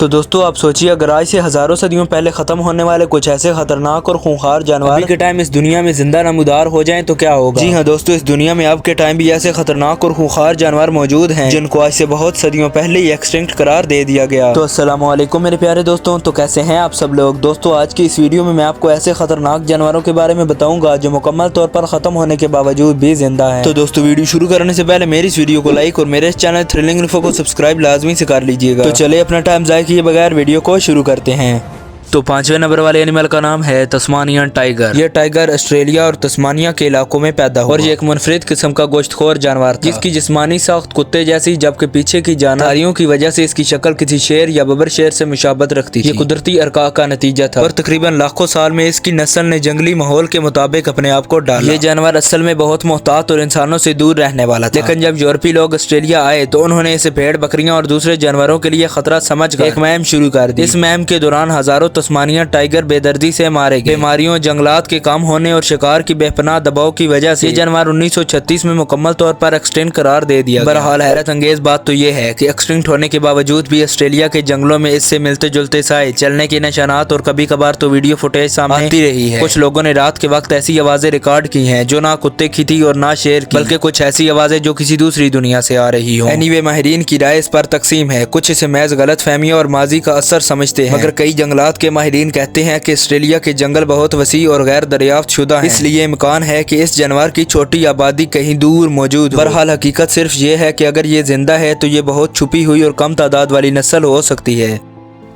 تو دوستو آپ سوچیے اگر آج سے ہزاروں صدیوں پہلے ختم ہونے والے کچھ ایسے خطرناک اور خونخوار جانور ابھی کے ٹائم اس دنیا میں زندہ نمودار ہو جائیں تو کیا ہوگا؟ جی ہاں دوستو، اس دنیا میں اب کے ٹائم بھی ایسے خطرناک اور خونخوار جانور موجود ہیں جن کو آج سے بہت صدیوں پہلے ہی ایکسٹنکٹ قرار دے دیا گیا۔ تو السلام علیکم میرے پیارے دوستوں، تو کیسے ہیں آپ سب لوگ؟ دوستو آج کی اس ویڈیو میں آپ کو ایسے خطرناک جانوروں کے بارے میں بتاؤں گا جو مکمل طور پر ختم ہونے کے باوجود بھی زندہ ہیں۔ تو دوستو ویڈیو شروع کرنے سے پہلے میری اس ویڈیو کو لائک اور میرے اس چینل تھرلنگ انفو کو سبسکرائب لازمی سے کر لیجیے گا۔ تو چلے اپنا ٹائم ضائع کیے بغیر ویڈیو کو شروع کرتے ہیں۔ تو 5ویں نمبر والے اینیمل کا نام ہے تسمانین ٹائیگر۔ یہ ٹائیگر آسٹریلیا اور تسمانیہ کے علاقوں میں پیدا ہوا اور یہ ایک منفرد قسم کا گوشت خور جانور تھا جس کی جسمانی ساخت کتے جیسی جبکہ پیچھے کی جانبداریوں کی وجہ سے اس کی شکل کسی شیر یا ببر شیر سے مشابہت رکھتی تھی۔ یہ قدرتی ارقاء کا نتیجہ تھا اور تقریباً لاکھوں سال میں اس کی نسل نے جنگلی ماحول کے مطابق اپنے آپ کو ڈالا۔ یہ جانور اصل میں بہت محتاط اور انسانوں سے دور رہنے والا تھا، لیکن جب یورپی لوگ آسٹریلیا آئے تو انہوں نے اسے بھیڑ بکریاں اور دوسرے جانوروں کے لیے خطرہ سمجھ کر ایک مہم شروع کر دی۔ اس مہم کے دوران ہزاروں تسمانیہ ٹائیگر بے دردی سے مارے گئے۔ بیماریوں، جنگلات کے کم ہونے اور شکار کی بے پناہ دباؤ کی وجہ سے یہ جانور 1936 میں مکمل طور پر ایکسٹنکٹ قرار دے دیا گیا۔ بہرحال حیرت انگیز بات تو یہ ہے کہ ایکسٹنکٹ ہونے کے باوجود بھی آسٹریلیا کے جنگلوں میں اس سے ملتے جلتے سائے، چلنے کے نشانات اور کبھی کبھار تو ویڈیو فوٹیج سامنے آتی رہی ہے۔ کچھ لوگوں نے رات کے وقت ایسی آوازیں ریکارڈ کی ہیں جو نہ کتے کی تھی اور نہ شیر کی، بلکہ کچھ ایسی آوازیں جو کسی دوسری دنیا سے آ رہی ہوں۔ اینی وے ماہرین کی رائے اس پر تقسیم ہے، کچھ اسے محض غلط فہمیوں اور ماضی کا اثر سمجھتے ہیں، مگر کئی جنگلات کے ماہرین کہتے ہیں کہ آسٹریلیا کے جنگل بہت وسیع اور غیر دریافت شدہ ہیں، اس لیے امکان ہے کہ اس جانور کی چھوٹی آبادی کہیں دور موجود ہو۔ بہرحال حقیقت صرف یہ ہے کہ اگر یہ زندہ ہے تو یہ بہت چھپی ہوئی اور کم تعداد والی نسل ہو سکتی ہے۔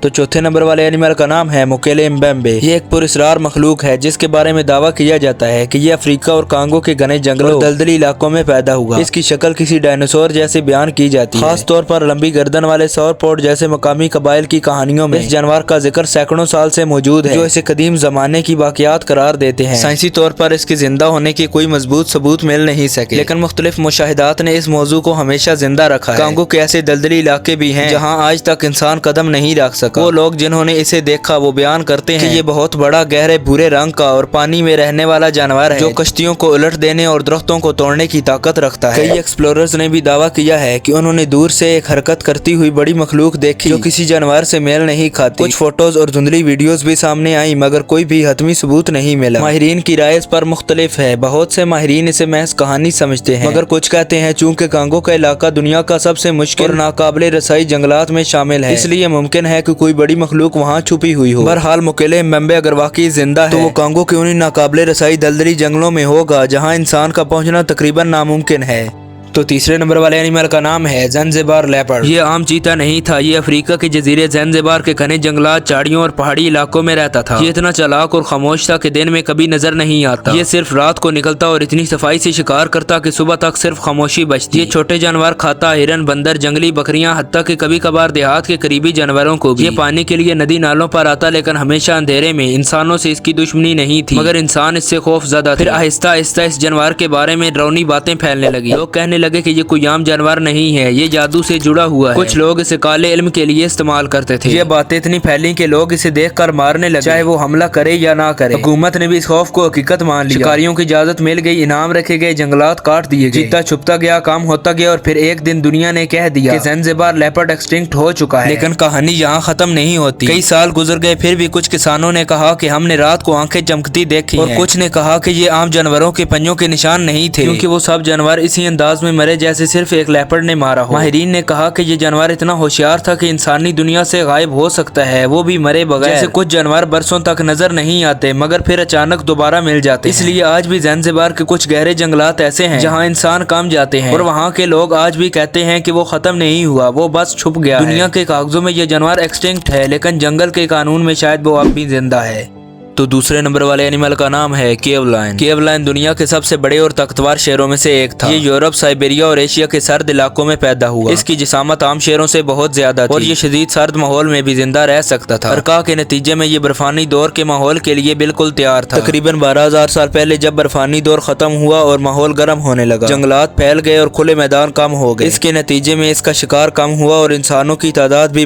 تو 4تھے نمبر والے اینیمل کا نام ہے موکیلے مبیمبے۔ یہ ایک پراسرار مخلوق ہے جس کے بارے میں دعویٰ کیا جاتا ہے کہ یہ افریقہ اور کانگو کے گھنے جنگلوں اور دلدلی علاقوں میں پیدا ہوا۔ اس کی شکل کسی ڈائناسور جیسے بیان کی جاتی ہے، خاص طور پر لمبی گردن والے سور پوڈ جیسے مقامی قبائل کی کہانیوں میں اس جانور کا ذکر سینکڑوں سال سے موجود ہے جو اسے قدیم زمانے کی واقعات قرار دیتے ہیں۔ سائنسی طور پر اس کے زندہ ہونے کے کوئی مضبوط ثبوت مل نہیں سکے، لیکن مختلف مشاہدات نے اس موضوع کو ہمیشہ زندہ رکھا ہے۔ کانگو کے ایسے دلدلی علاقے بھی ہیں جہاں آج تک انسان قدم نہیں رکھ سکا۔ وہ لوگ جنہوں نے اسے دیکھا وہ بیان کرتے ہیں کہ یہ بہت بڑا، گہرے بھورے رنگ کا اور پانی میں رہنے والا جانور ہے جو کشتیوں کو الٹ دینے اور درختوں کو توڑنے کی طاقت رکھتا ہے۔ کئی ایکسپلوررز نے بھی دعویٰ کیا ہے کہ انہوں نے دور سے ایک حرکت کرتی ہوئی بڑی مخلوق دیکھی جو کسی جانور سے میل نہیں کھاتی۔ کچھ فوٹوز اور دھندلی ویڈیوز بھی سامنے آئیں مگر کوئی بھی حتمی ثبوت نہیں ملا۔ ماہرین کی رائے اس پر مختلف ہے، بہت سے ماہرین اسے محض کہانی سمجھتے ہیں، مگر کچھ کہتے ہیں چونکہ کانگو کا علاقہ دنیا کا سب سے مشکل اور ناقابل رسائی جنگلات میں شامل ہے، اس لیے ممکن ہے کہ کوئی بڑی مخلوق وہاں چھپی ہوئی ہو۔ بہرحال موکیلے مبیمبے اگر واقعی زندہ ہے تو وہ کانگو کے انہی ناقابل رسائی دلدلی جنگلوں میں ہوگا جہاں انسان کا پہنچنا تقریباً ناممکن ہے۔ تو 3رے نمبر والے اینیمل کا نام ہے زنزبار لیپرڈ۔ یہ عام چیتا نہیں تھا، یہ افریقہ کے جزیرے زنزبار کے گھنے جنگلات، چاڑیوں اور پہاڑی علاقوں میں رہتا تھا۔ یہ اتنا چالاک اور خاموش تھا کہ دن میں کبھی نظر نہیں آتا۔ یہ صرف رات کو نکلتا اور اتنی صفائی سے شکار کرتا کہ صبح تک صرف خاموشی بچتی۔ یہ چھوٹے جانور کھاتا، ہرن، بندر، جنگلی بکریاں، حتیٰ کہ کبھی کبھار دیہات کے قریبی جانوروں کو بھی۔ یہ پانی کے لیے ندی نالوں پر آتا لیکن ہمیشہ اندھیرے میں۔ انسانوں سے اس کی دشمنی نہیں تھی مگر انسان اس سے خوف زدہ تھے۔ پھر آہستہ آہستہ اس جانور کے بارے میں ڈراؤنی باتیں پھیلنے لگی۔ لوگ کہنے لگے کہ یہ کوئی عام جانور نہیں ہے، یہ جادو سے جڑا ہوا ہے۔ کچھ لوگ اسے کالے علم کے لیے استعمال کرتے تھے۔ یہ باتیں اتنی پھیلیں کہ لوگ اسے دیکھ کر مارنے لگے چاہے وہ حملہ کرے یا نہ کرے۔ حکومت نے بھی اس خوف کو حقیقت مان لیا، شکاریوں کی اجازت مل گئی، انعام رکھے گئے، جنگلات کاٹ دیے گئے، چیتا چھپتا گیا، کام ہوتا گیا اور پھر ایک دن دنیا نے کہہ دیا کہ زنزبار لیپرڈ ایکسٹنکٹ ہو چکا ہے۔ لیکن کہانی یہاں ختم نہیں ہوتی۔ کئی سال گزر گئے پھر بھی کچھ کسانوں نے کہا کہ ہم نے رات کو آنکھیں چمکتی دیکھی اور کچھ نے کہا کہ یہ عام جانوروں کے پنجوں کے نشان نہیں تھے کیونکہ وہ سب جانور اسی انداز میں مرے جیسے صرف ایک لیپرڈ نے مارا ہو۔ ماہرین نے کہا کہ یہ جانور اتنا ہوشیار تھا کہ انسانی دنیا سے غائب ہو سکتا ہے، وہ بھی مرے بغیر۔ جیسے کچھ جانور برسوں تک نظر نہیں آتے مگر پھر اچانک دوبارہ مل جاتے ہیں۔ اس لیے آج بھی زنزبار کے کچھ گہرے جنگلات ایسے ہیں جہاں انسان کم جاتے ہیں اور وہاں کے لوگ آج بھی کہتے ہیں کہ وہ ختم نہیں ہوا، وہ بس چھپ گیا ہے۔ دنیا کے کاغذوں میں یہ جانور ایکسٹنکٹ ہے لیکن جنگل کے قانون میں شاید وہ اب بھی زندہ ہے۔ تو 2سرے نمبر والے اینیمل کا نام ہے کیو لائن۔ کیو لائن دنیا کے سب سے بڑے اور طاقتور شیروں میں سے ایک تھا۔ یہ یورپ، سائبیریا اور ایشیا کے سرد علاقوں میں پیدا ہوا۔ اس کی جسامت عام شیروں سے بہت زیادہ تھی اور یہ شدید سرد ماحول میں بھی زندہ رہ سکتا تھا۔ ارقاء کے نتیجے میں یہ برفانی دور کے ماحول کے لیے بالکل تیار تھا۔ تقریباً 12,000 سال پہلے جب برفانی دور ختم ہوا اور ماحول گرم ہونے لگا، جنگلات پھیل گئے اور کھلے میدان کم ہو گئے۔ اس کے نتیجے میں اس کا شکار کم ہوا اور انسانوں کی تعداد بھی